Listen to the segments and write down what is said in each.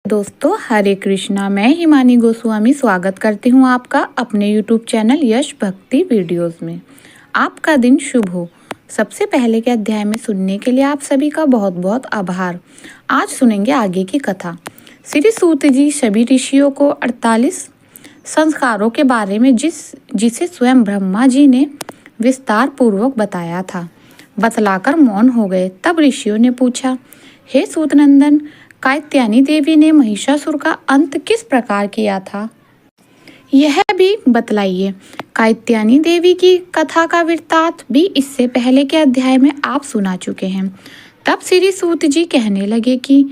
दोस्तों हरे कृष्णा। मैं हिमानी गोस्वामी स्वागत करती हूँ आपका अपने YouTube चैनल यश भक्ति वीडियोस में। आपका दिन शुभ हो। सबसे पहले के अध्याय में सुनने के लिए आप सभी का बहुत बहुत आभार। आज सुनेंगे आगे की कथा। श्री सूत जी सभी ऋषियों को 48 संस्कारों के बारे में जिसे स्वयं ब्रह्मा जी ने विस्तार पूर्वक बताया था, बतलाकर मौन हो गए। तब ऋषियों ने पूछा, हे सूतनंदन, कात्यायनी देवी ने महिषासुर का अंत किस प्रकार किया था, यह भी बतलाइए। कात्यायनी देवी की कथा का वृत्तांत भी इससे पहले के अध्याय में आप सुना चुके हैं। तब श्री सूत जी कहने लगे कि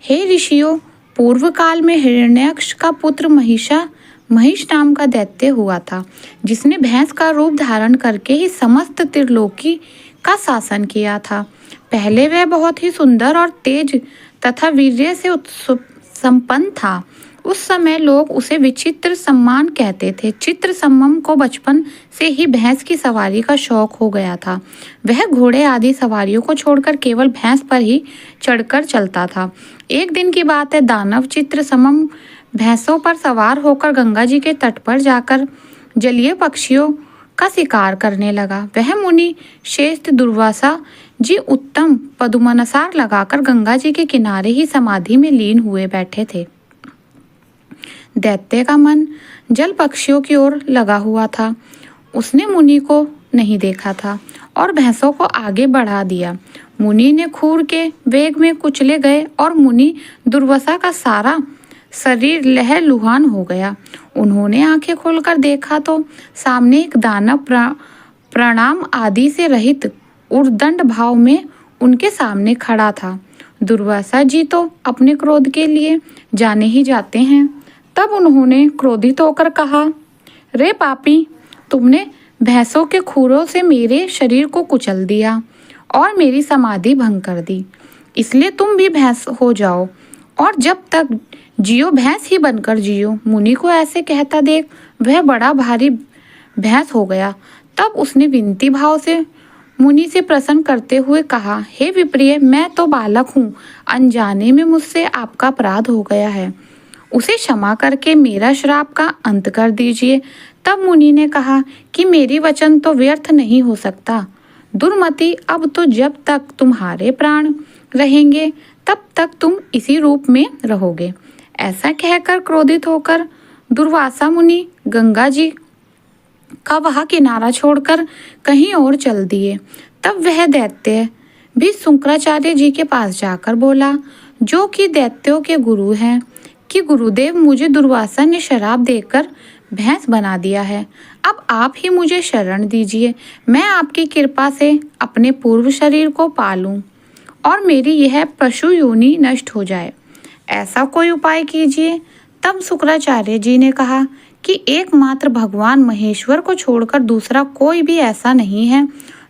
हे ऋषियों, पूर्व काल में हिरण्याक्ष का पुत्र महिष नाम का दैत्य हुआ था, जिसने भैंस का रूप धारण करके ही समस्त त्रिलोकी का शासन किया था। पहले वह बहुत ही सुंदर और तेज तथा वीर्य से संपन्न था। उस समय लोग उसे विचित्र सम्मान कहते थे। चित्र सम्मम को बचपन से ही भैंस की सवारी का शौक हो गया था। वह घोड़े आदि सवारियों को छोड़कर केवल भैंस पर ही चढ़कर चलता था। एक दिन की बात है, दानव चित्र सम्मम भैंसों पर सवार होकर गंगा जी के तट पर जाकर जलीय पक्षियों का शिकार करने लगा। वह मुनि श्रेष्ठ दुर्वासा जी उत्तम पद्मासन लगाकर गंगा जी के किनारे ही समाधि में लीन हुए बैठे थे। दैत्य का मन जल पक्षियों की ओर लगा हुआ था। उसने मुनि को नहीं देखा था और भैंसों को आगे बढ़ा दिया। मुनि ने खूर के वेग में कुचले गए और मुनि दुर्वासा का सारा शरीर लहलुहान हो गया। उन्होंने आंखें खोलकर देखा तो सामने एक दानव प्रणाम आदि से रहित उर्दंड भाव में उनके सामने खड़ा था। दुर्वासा जी तो अपने क्रोध के लिए जाने ही जाते हैं। तब उन्होंने क्रोधित होकर कहा, रे पापी, तुमने भैंसों के खूरों से मेरे शरीर को कुचल दिया और मेरी समाधि भंग कर दी। इसलिए तुम भी भैंस हो जाओ और जब तक जियो भैंस ही बनकर जियो। मुनि को ऐसे कहता देख वह बड़ा भारी भैंस हो गया। तब उसने विनती भाव से मुनि से प्रसन्न करते हुए कहा, हे विप्रिय, मैं तो बालक हूँ, अनजाने में मुझसे आपका अपराध हो गया है। उसे क्षमा करके मेरा श्राप का अंत कर दीजिए। तब मुनि ने कहा कि मेरी वचन तो व्यर्थ नहीं हो सकता। दुर्मति, अब तो जब तक तुम्हारे प्राण रहेंगे तब तक तुम इसी रूप में रहोगे। ऐसा कहकर क्रोधित होकर दुर्वासा मुनि गंगा जी का वह किनारा छोड़कर कहीं और चल दिए। तब वह दैत्य भी शुक्राचार्य जी के पास जाकर बोला, जो कि दैत्यों के गुरु हैं, कि गुरुदेव, मुझे दुर्वासा ने शराब देकर भैंस बना दिया है। अब आप ही मुझे शरण दीजिए। मैं आपकी कृपा से अपने पूर्व शरीर को पालूं और मेरी यह पशु योनि नष्ट हो जाए। ऐसा कोई उपाय कीजिए। तब शुक्राचार्य जी ने कहा कि एकमात्र भगवान महेश्वर को छोड़कर दूसरा कोई भी ऐसा नहीं है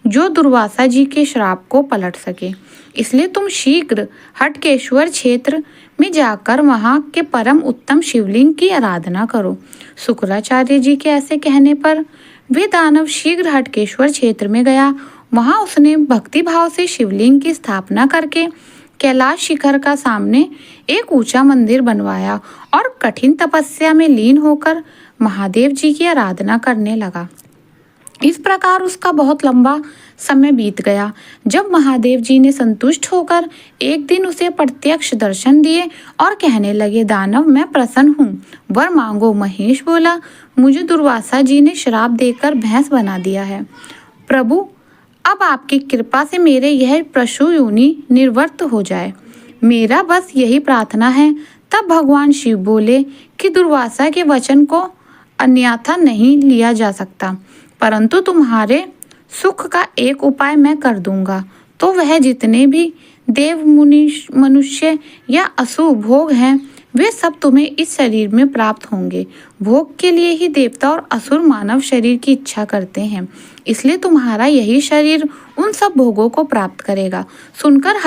जो दुर्वासा जी के श्राप को पलट सके। इसलिए तुम शीघ्र हटकेश्वर क्षेत्र में जाकर वहां के परम उत्तम शिवलिंग की आराधना करो। शुक्राचार्य जी के ऐसे कहने पर वे दानव शीघ्र हटकेश्वर क्षेत्र में गया। वहां उसने भक्ति भाव से शिवलिंग की स्थापना करके कैलाश शिखर का सामने एक ऊंचा मंदिर बनवाया और कठिन तपस्या में लीन होकर महादेव जी की आराधना करने लगा। इस प्रकार उसका बहुत लंबा समय बीत गया। जब महादेव जी ने संतुष्ट होकर एक दिन उसे प्रत्यक्ष दर्शन दिए और कहने लगे, दानव, मैं प्रसन्न हूँ, वर मांगो। महेश बोला, मुझे दुर्वासा जी ने श्राप देकर भैंस बना दिया है। प्रभु, अब आपकी कृपा से मेरे यह पशु योनि निर्वर्त हो जाए, मेरा बस यही प्रार्थना है। तब भगवान शिव बोले कि दुर्वासा के वचन को अन्यथा नहीं लिया जा सकता, परंतु तुम्हारे सुख का एक उपाय मैं कर दूंगा। तो वह जितने भी देव मुनि मनुष्य या असुर भोग हैं, वे सब तुम्हें इस शरीर में प्राप्त होंगे। भोग के लिए ही देवता और असुर मानव शरीर की इच्छा करते हैं, इसलिए तुम्हारा यही शरीर उन सब भोगों को प्राप्त करेगा। सुनकर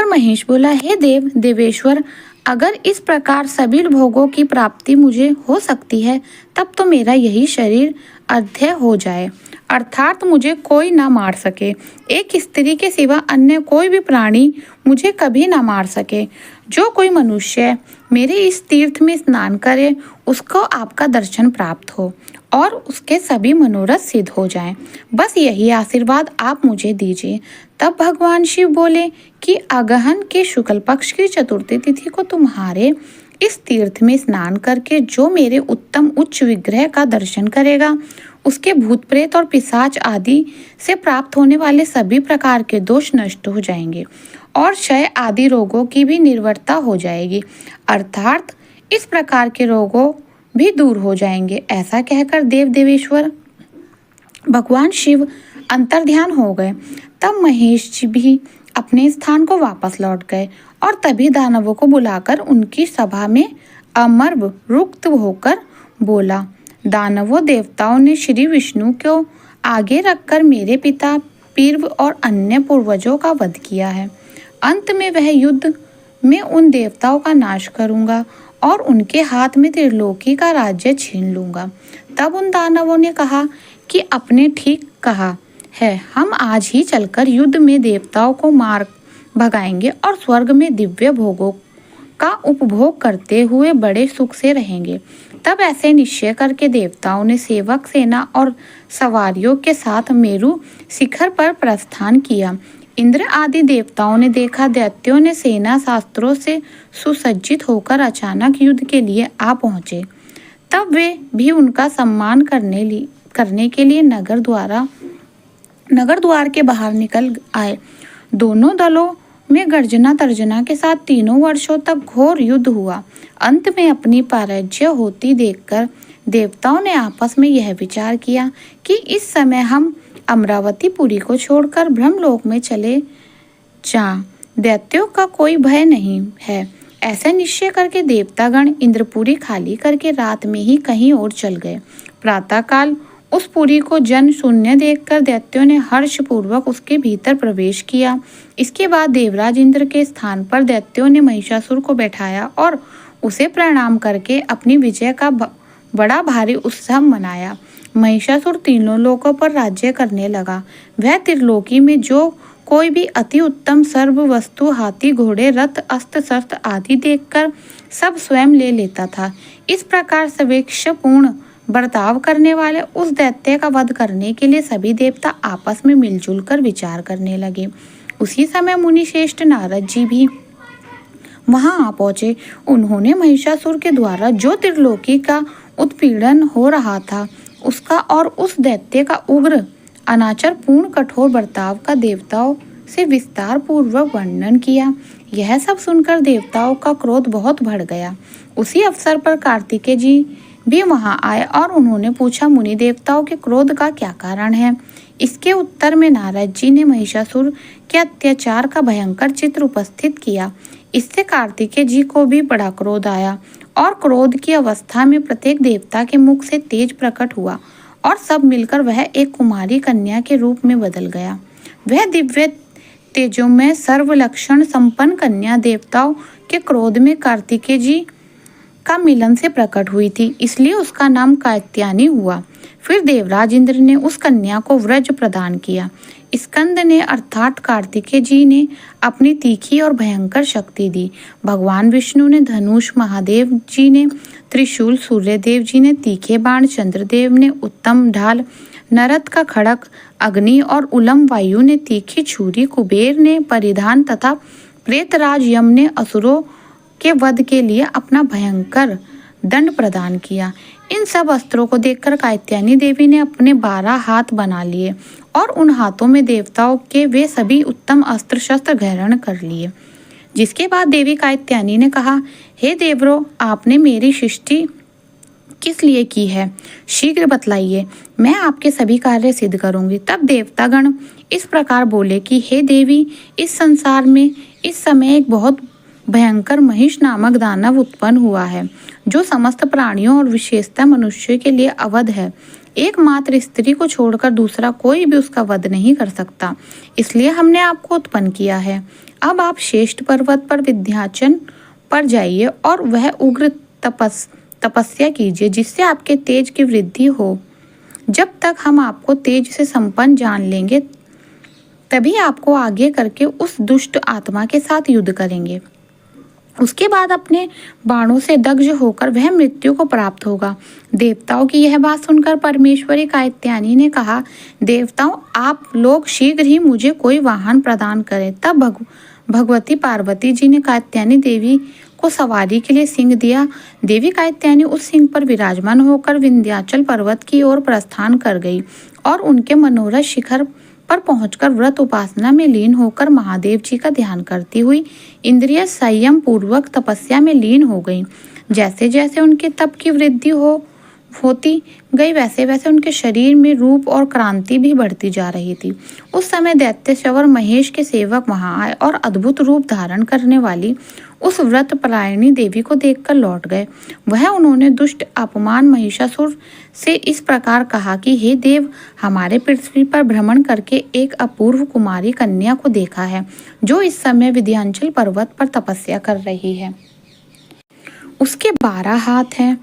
महेश बोला, हे देव देवेश्वर, अगर इस प्रकार सभी भोगों की प्राप्ति मुझे हो सकती है, तब तो मेरा यही शरीर अध्यय हो जाए। अर्थात मुझे कोई ना मार सके। एक स्त्री के सिवा अन्य कोई भी प्राणी मुझे कभी ना मार सके। जो कोई मनुष्य मेरे इस तीर्थ में स्नान करे उसको आपका दर्शन प्राप्त हो और उसके सभी मनोरथ सिद्ध हो जाएं। बस यही आशीर्वाद आप मुझे दीजिए। तब भगवान शिव बोले कि अगहन के शुक्ल पक्ष की चतुर्थी तिथि को तुम्हारे इस तीर्थ में स्नान करके जो मेरे उत्तम उच्च विग्रह का दर्शन करेगा उसके भूत प्रेत और पिशाच आदि से प्राप्त होने वाले सभी प्रकार के दोष नष्ट हो जाएंगे और क्षय आदि रोगों की भी निर्वरता हो जाएगी, अर्थात इस प्रकार के रोगों भी दूर हो जाएंगे। ऐसा कहकर देव देवेश्वर भगवान शिव अंतर्ध्यान हो गए। तब महेश जी भी अपने स्थान को वापस लौट गए और तभी दानवों को बुलाकर उनकी सभा में अमर रुक्त होकर बोला, दानवों देवताओं ने श्री विष्णु को आगे रखकर मेरे पिता पीर्व और अन्य पूर्वजों का वध किया है। अंत में वह युद्ध में उन देवताओं का नाश करूंगा और उनके हाथ में त्रिलोकी का राज्य छीन लूंगा। तब उन दानवों ने कहा कि आपने ठीक कहा है, हम आज ही चलकर युद्ध में देवताओं को मार भगाएंगे और स्वर्ग में दिव्य भोगों का उपभोग करते हुए बड़े सुख से रहेंगे। तब ऐसे निश्चय करके देवताओं ने सेवक सेना और सवारियों के साथ मेरु शिखर पर प्रस्थान किया। इंद्र आदि देवताओं ने देखा दैत्यों ने सेना शास्त्रों से सुसज्जित होकर अचानक युद्ध के लिए आ पहुंचे। तब वे भी उनका सम्मान करने के लिए नगर द्वार के बाहर निकल आए। दोनों दलों में गर्जना तर्जना के साथ 3 वर्षों तक घोर युद्ध हुआ। अंत में अपनी पराजय होती देखकर देवताओं ने आपस में यह विचार किया कि इस समय हम अमरावतीपुरी को छोड़कर ब्रह्मलोक में चले जाएं। दैत्यों का कोई भय नहीं है। ऐसा निश्चय करके देवतागण इंद्रपुरी खाली करके रात में ही कहीं और चल गए। प्रातःकाल उस पुरी को जन शून्य देखकर दैत्यों ने हर्षपूर्वक उसके भीतर प्रवेश किया। इसके बाद देवराज इंद्र के स्थान पर दैत्यों ने महिषासुर को बैठाया और उसे प्रणाम करके अपनी विजय का बड़ा भारी उत्सव मनाया। महिषासुर तीनों लोकों पर राज्य करने लगा। वह त्रिलोकी में जो कोई भी अति उत्तम सर्व वस्तु हाथी घोड़े रथ अस्त्र शस्त्र आदि देखकर सब स्वयं ले लेता था। इस प्रकार सर्वेक्षपूर्ण बर्ताव करने वाले उस दैत्य का वध करने के लिए सभी देवता आपस में मिलजुल कर विचार करने लगे। उसी समय मुनि श्रेष्ठ नारद जी भी वहां आ पहुंचे। उन्होंने महिषासुर के द्वारा जो त्रिलोकी का उत्पीड़न हो रहा था उसका और उस दैत्य का उग्र अनाचार पूर्ण कठोर बर्ताव का देवताओं से विस्तार पूर्वक वर्णन किया। यह सब सुनकर देवताओं का क्रोध बहुत बढ़ गया। उसी अवसर पर कार्तिकेय जी भी वहां आए और उन्होंने पूछा, मुनि देवताओं के क्रोध का क्या कारण है। इसके उत्तर में नारद जी ने महिषासुर के अत्याचार का भयंकर चित्र उपस्थित किया। इससे कार्तिकेय जी को भी बड़ा क्रोध आया और क्रोध की अवस्था में प्रत्येक देवता के मुख से तेज प्रकट हुआ और सब मिलकर वह एक कुमारी कन्या के रूप में बदल गया। वह दिव्य तेजोमय सर्वलक्षण संपन्न कन्या देवताओं के क्रोध में कार्तिकेय जी का मिलन से प्रकट हुई थी, इसलिए उसका नाम कात्यायनी हुआ। फिर देवराज इंद्र ने उस कन्या को व्रज प्रदान किया। स्कंद ने अर्थात कार्तिकेय जी ने अपनी तीखी और भयंकर शक्ति दी। भगवान विष्णु ने धनुष, महादेव जी ने त्रिशूल, सूर्यदेव जी ने तीखे बाण, चंद्रदेव ने उत्तम ढाल, नरद का खड़ग, अग्नि और उलम वायु ने तीखी छुरी, कुबेर ने परिधान तथा प्रेतराज यम ने असुरों के वध के लिए अपना भयंकर दंड प्रदान किया। इन सब अस्त्रों को देखकर कात्यायनी देवी ने अपने 12 हाथ बना लिए और उन हाथों में देवताओं के वे सभी उत्तम अस्त्र शस्त्र ग्रहण कर लिए। जिसके बाद देवी कात्यायनी ने कहा, हे देवरो, आपने मेरी सृष्टि किस लिए की है, शीघ्र बतलाइए, मैं आपके सभी कार्य सिद्ध करूंगी। तब देवतागण इस प्रकार बोले कि हे देवी, इस संसार में इस समय एक बहुत भयंकर महिष नामक दानव उत्पन्न हुआ है जो समस्त प्राणियों और विशेषतः मनुष्य के लिए अवध है। एकमात्र स्त्री को छोड़कर दूसरा कोई भी उसका वध नहीं कर सकता, इसलिए हमने आपको उत्पन्न किया है। अब आप श्रेष्ठ पर्वत पर विंध्याचल पर जाइए और वह उग्र तपस्या कीजिए जिससे आपके तेज की वृद्धि हो। जब तक हम आपको तेज से संपन्न जान लेंगे तभी आपको आगे करके उस दुष्ट आत्मा के साथ युद्ध करेंगे। उसके बाद अपने बाणों से दग्ध होकर वह मृत्यु को प्राप्त होगा। देवताओं की यह बात सुनकर परमेश्वरी कात्यायनी ने कहा, देवताओं, आप लोग शीघ्र ही मुझे कोई वाहन प्रदान करें। तब भगवती पार्वती जी ने कात्यायनी देवी को सवारी के लिए सिंह दिया। देवी कात्यायनी उस सिंह पर विराजमान होकर विंध्याचल पर्वत की ओर प्रस्थान कर गई और उनके मनोरथ शिखर पर पहुंचकर व्रत उपासना में लीन होकर महादेव जी का ध्यान करती हुई इंद्रिय संयम पूर्वक तपस्या में लीन हो गई। जैसे जैसे उनके तप की वृद्धि होती गई वैसे वैसे उनके शरीर में रूप और क्रांति भी बढ़ती जा रही थी। उस समय दैत्य श्रवर महेश के सेवक वहां आए और अद्भुत रूप धारण करने वाली उस व्रत परायणी देवी को देखकर लौट गए। उन्होंने दुष्ट अपमान महिषासुर से इस प्रकार कहा कि हे देव, हमारे पृथ्वी पर भ्रमण करके एक अपूर्व कुमारी कन्या को देखा है जो इस समय विंध्याचल पर्वत पर तपस्या कर रही है। उसके 12 हाथ हैं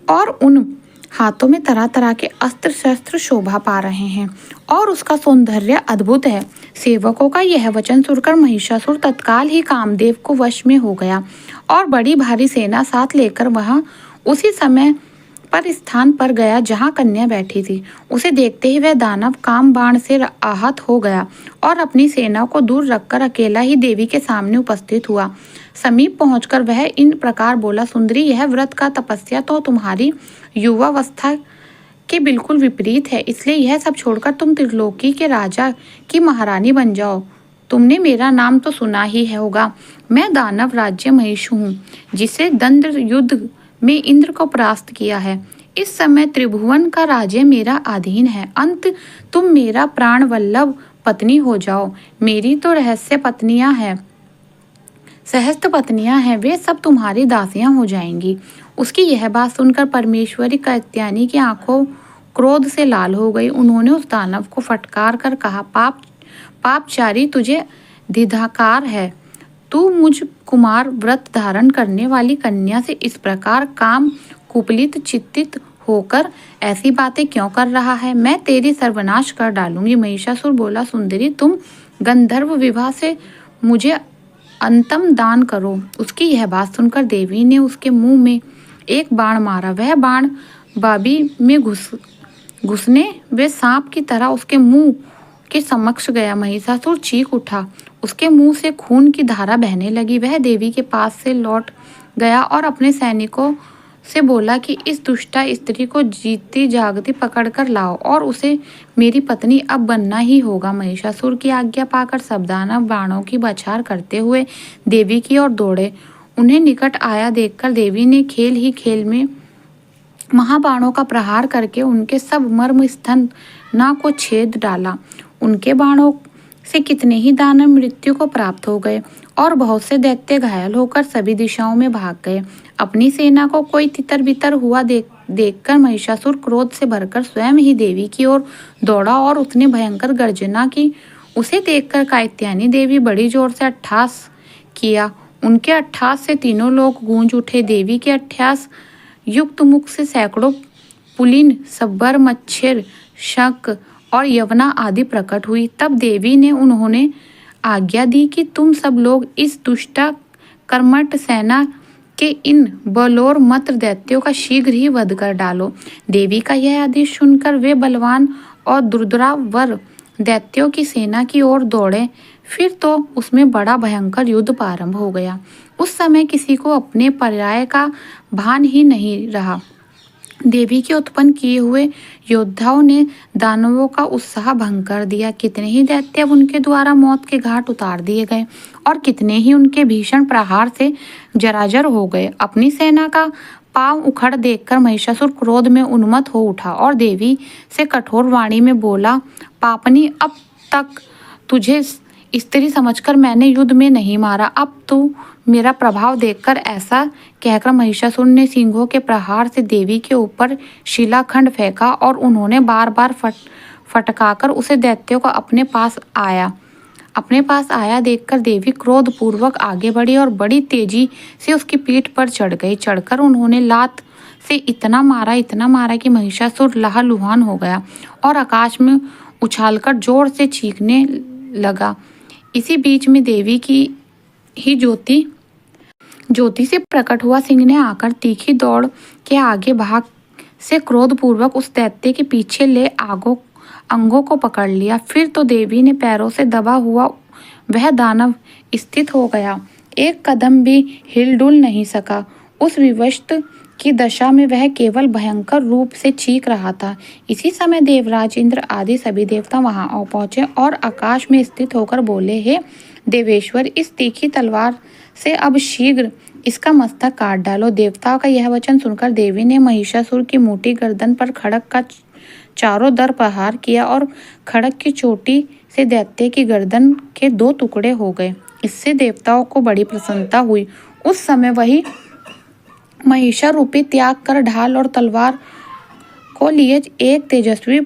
और उन हाथों में तरह तरह के अस्त्र शस्त्र शोभा पा रहे हैं और उसका सौंदर्य अद्भुत है। सेवकों का यह वचन सुनकर महिषासुर तत्काल ही कामदेव को वश में हो गया और बड़ी भारी सेना साथ लेकर वहां उसी समय पर स्थान पर गया जहां कन्या बैठी थी। उसे देखते ही वह दानव काम बाण से आहत हो गया और अपनी सेना को दूर रखकर अकेला ही देवी के सामने उपस्थित हुआ। समीप पहुंचकर वह इन प्रकार बोला, सुंदरी, यह व्रत का तपस्या तो तुम्हारी युवावस्था के बिल्कुल विपरीत है, इसलिए यह सब छोड़कर तुम त्रिलोकी के राजा की महारानी बन जाओ। तुमने मेरा नाम तो सुना ही होगा। मैं दानव राज्य महिष हूँ जिसे दंड युद्ध में इंद्र को परास्त किया है। इस समय त्रिभुवन का राज्य मेरा अधीन है। अंत तुम मेरा प्राण वल्लभ पत्नी हो जाओ। मेरी तो रहस्य पत्नियां हैं, सहस्त्र पत्नियां हैं, वे सब तुम्हारी दासियां हो जाएंगी। उसकी यह बात सुनकर परमेश्वरी कात्यायनी की आंखों क्रोध से लाल हो गई। उन्होंने उस दानव को फटकार कर कहा, पापचारी, तुझे धिक्कार है। तू मुझ कुमार व्रत धारण करने वाली कन्या से इस प्रकार काम कुपलित चित्तित होकर ऐसी बातें क्यों कर रहा है? मैं तेरी सर्वनाश कर डालूंगी। महिषासुर बोला, सुंदरी, तुम गंधर्व विवाह से मुझे अंतम दान करो। उसकी यह बात सुनकर देवी ने उसके मुंह में एक बाण मारा। वह बाण बाबी में घुसने वे सांप की तरह उसके मुंह के समक्ष गया। महिषासुर चीख उठा, उसके मुंह से खून की धारा बहने लगी। वह देवी के पास से लौट गया और अपने सैनिकों से बोला कि इस दुष्टा स्त्री को जीती जागती पकड़कर लाओ और उसे मेरी पत्नी अब बनना ही होगा। महिषासुर की आज्ञा पाकर सब दानव बाणों की बौछार करते हुए देवी की ओर दौड़े। उन्हें निकट आया देखकर देवी ने खेल ही खेल में महाबाणों का प्रहार करके उनके सब मर्म स्थना को छेद डाला। उनके बाणों से कितने ही दानव मृत्यु को प्राप्त हो गए और बहुत से दैत्य घायल होकर सभी दिशाओं में भाग गए। अपनी सेना को कोई तितर बितर हुआ देखकर महिषासुर क्रोध से भरकर स्वयं ही देवी की ओर दौड़ा और उसने भयंकर गर्जना की। उसे देखकर कात्यायनी देवी बड़ी जोर से अट्टहास किया। उनके अट्टहास से तीनों लोग गूंज उठे। देवी के अट्टहास युक्त मुख से सैकड़ों पुलिन, सब्बर, मच्छर, शंख और यवना आदि प्रकट हुई। तब देवी ने उन्होंने आज्ञा दी कि तुम सब लोग इस दुष्टा कर्मठ सेना के इन बलौर मत्र दैत्यों का शीघ्र ही वध कर डालो। देवी का यह आदेश सुनकर वे बलवान और दुर्धरावर दैत्यों की सेना की ओर दौड़े। फिर तो उसमें बड़ा भयंकर युद्ध प्रारंभ हो गया। उस समय किसी को अपने पर्याय का भान ही नहीं रहा। देवी के उत्पन्न किए हुए योद्धाओं ने दानवों का उत्साह भंग कर दिया। कितने ही दैत्य उनके द्वारा मौत के घाट उतार दिए गए और कितने ही उनके भीषण प्रहार से जराजर हो गए। अपनी सेना का पांव उखड़ देखकर महिषासुर क्रोध में उन्मत्त हो उठा और देवी से कठोर वाणी में बोला, पापनी, अब तक तुझे स्त्री समझकर मैंने युद्ध में नहीं मारा, अब तू मेरा प्रभाव देखकर ऐसा कहकर महिषासुर ने सिंहों के प्रहार से देवी के ऊपर शिलाखंड फेंका और उन्होंने बार बार फटकाकर उसे दैत्यों को अपने पास आया देखकर देवी क्रोध पूर्वक आगे बढ़ी और बड़ी तेजी से उसकी पीठ पर चढ़ गई। चढ़कर उन्होंने लात से इतना मारा कि महिषासुर लहूलुहान हो गया और आकाश में उछालकर जोर से चीखने लगा। इसी बीच में देवी की ही ज्योति से प्रकट हुआ सिंह ने आकर तीखी दौड़ के आगे भाग से क्रोधपूर्वक उस दैत्य के पीछे ले अंगों को पकड़ लिया। फिर तो देवी ने पैरों से दबा हुआ वह दानव स्थित हो गया, एक कदम भी हिलडुल नहीं सका। उस विवश की दशा में वह केवल भयंकर रूप से चीख रहा था। इसी समय देवराज इंद्र आदि सभी देवता वहां आ पहुंचे और आकाश में स्थित होकर बोले, हे देवेश्वर, इस तीखी तलवार से अब शीघ्र इसका मस्तक काट डालो। देवताओं का यह वचन सुनकर देवी ने महिषासुर की मोटी गर्दन पर खड्ग का चारों तरफ प्रहार किया और खड्ग की चोटी से दैत्य की गर्दन के 2 टुकड़े हो गए। इससे देवताओं को बड़ी प्रसन्नता हुई। उस समय वही महिषा रूपी त्याग कर ढाल और तलवार को लिए एक तेजस्वी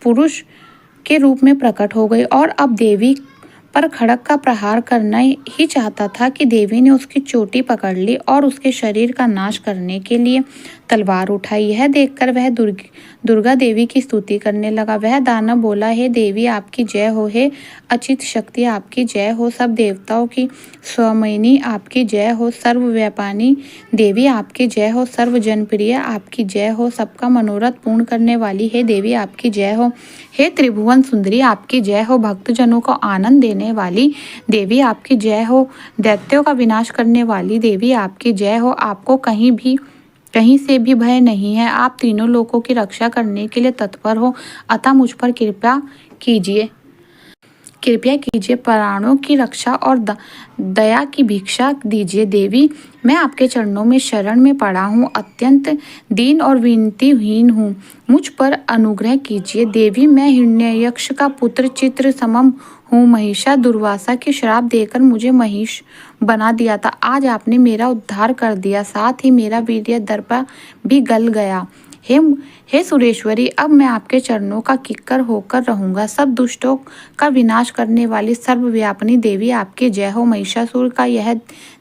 पुरुष के रूप में प्रकट हो गई और अब देवी पर खड्ग का प्रहार करना ही चाहता था कि देवी ने उसकी चोटी पकड़ ली और उसके शरीर का नाश करने के लिए तलवार उठाई। यह देखकर वह दुर्गा देवी की स्तुति करने लगा। वह दानव बोला, हे देवी आपकी जय हो, हे अचित शक्ति आपकी जय हो, सब देवताओं की स्वामिनी आपकी जय हो, सर्वव्यापिनी देवी आपकी जय हो, सर्व जनप्रिय आपकी जय हो, सबका मनोरथ पूर्ण करने वाली हे देवी आपकी जय हो, हे त्रिभुवन सुंदरी आपकी जय हो, भक्तजनों को आनंद देने वाली देवी आपकी जय हो, दैत्यों का विनाश करने वाली देवी आपकी जय हो। आपको कहीं से भी भय नहीं है, आप तीनों लोगों की रक्षा करने के लिए तत्पर हो, अतः मुझ पर कृपा कीजिए, प्राणों की रक्षा और दया की भिक्षा दीजिए। देवी, मैं आपके चरणों में शरण में पड़ा हूँ, अत्यंत दीन और विनतीहीन हूँ, मुझ पर अनुग्रह कीजिए। देवी, मैं हिरण्ययक्ष का पुत्र चित्र समम हूँ, महिषा दुर्वासा की श्राप देकर मुझे महिष बना दिया था। आज आपने मेरा उद्धार कर दिया, साथ ही मेरा वीर्य दर्प भी गल गया। हे सुरेश्वरी, अब मैं आपके चरणों का किक्कर होकर रहूंगा। सब दुष्टों का विनाश करने वाली सर्वव्यापिनी देवी आपकी जय हो। महिषासुर का यह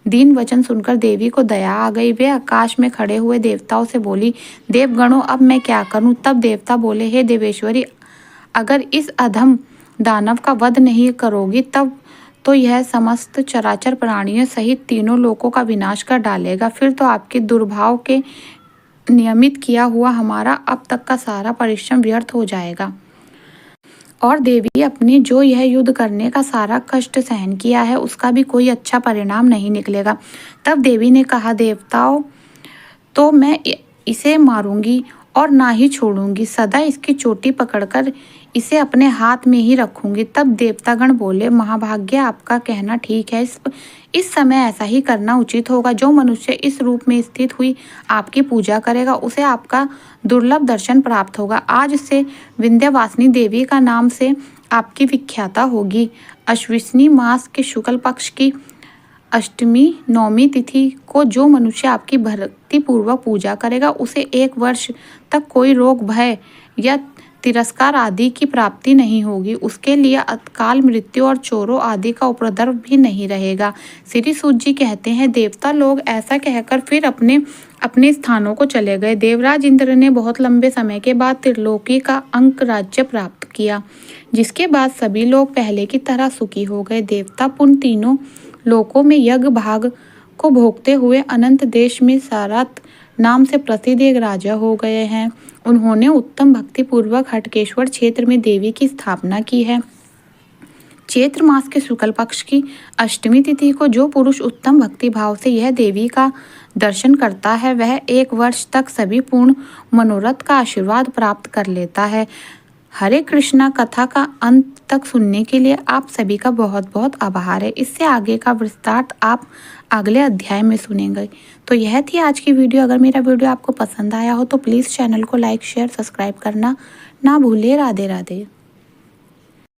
दीन वचन सुनकर देवी को दया आ गई। वे आकाश में खड़े हुए देवताओं से बोली, देवगणों, अब मैं क्या करूं? तब देवता बोले, हे देवेश्वरी, अगर इस अधम दानव का वध नहीं करोगी तब तो यह समस्त चराचर प्राणियों सहित तीनों लोकों का विनाश कर डालेगा। फिर तो आपके दुर्भाव के नियमित किया हुआ हमारा अब तक का सारा परिश्रम व्यर्थ हो जाएगा और देवी, अपने जो यह युद्ध करने का सारा कष्ट सहन किया है उसका भी कोई अच्छा परिणाम नहीं निकलेगा। तब देवी ने कहा, देवताओं, तो मैं इसे मारूंगी और ना ही छोड़ूंगी, सदा इसकी चोटी पकड़कर इसे अपने हाथ में ही रखूंगी। तब देवतागण बोले, महाभाग्य, आपका कहना ठीक है, इस समय ऐसा ही करना उचित होगा। जो मनुष्य इस रूप में स्थित हुई आपकी पूजा करेगा उसे आपका दुर्लभ दर्शन प्राप्त होगा। आज से विंध्यवासिनी देवी का नाम से आपकी विख्याता होगी। अश्विनी मास के शुक्ल पक्ष की अष्टमी नौमी तिथि को जो मनुष्य आपकी भक्ति पूर्वक पूजा करेगा उसे 1 वर्ष तक कोई रोग, भय या तिरस्कार आदि की प्राप्ति नहीं होगी। उसके लिए अकाल मृत्यु और चोरों आदि का उपद्रव भी नहीं रहेगा। श्री सूत जी कहते हैं, देवता लोग ऐसा कहकर फिर अपने अपने स्थानों को चले गए। देवराज इंद्र ने बहुत लंबे समय के बाद त्रिलोकी का अंक राज्य प्राप्त किया, जिसके बाद सभी लोग पहले की तरह सुखी हो गए। देवता पुण्य तीनों लोकों में यज्ञ भाग को भोगते हुए अनंत देश में सारथ नाम से प्रसिद्ध एक राजा हो गए हैं। उन्होंने उत्तम भक्ति पूर्वक हटकेश्वर क्षेत्र में देवी की स्थापना की है। चैत्र मास के शुक्ल पक्ष की अष्टमी तिथि को जो पुरुष उत्तम भक्ति भाव से यह देवी का दर्शन करता है वह 1 वर्ष तक सभी पूर्ण मनोरथ का आशीर्वाद प्राप्त कर लेता है। हरे कृष्णा कथा का अंत तक सुनने के लिए आप सभी का बहुत बहुत आभार है। इससे आगे का विस्तार आप अगले अध्याय में सुनेंगे। तो यह थी आज की वीडियो। अगर मेरा वीडियो आपको पसंद आया हो तो प्लीज़ चैनल को लाइक, शेयर, सब्सक्राइब करना ना भूलिए। राधे राधे।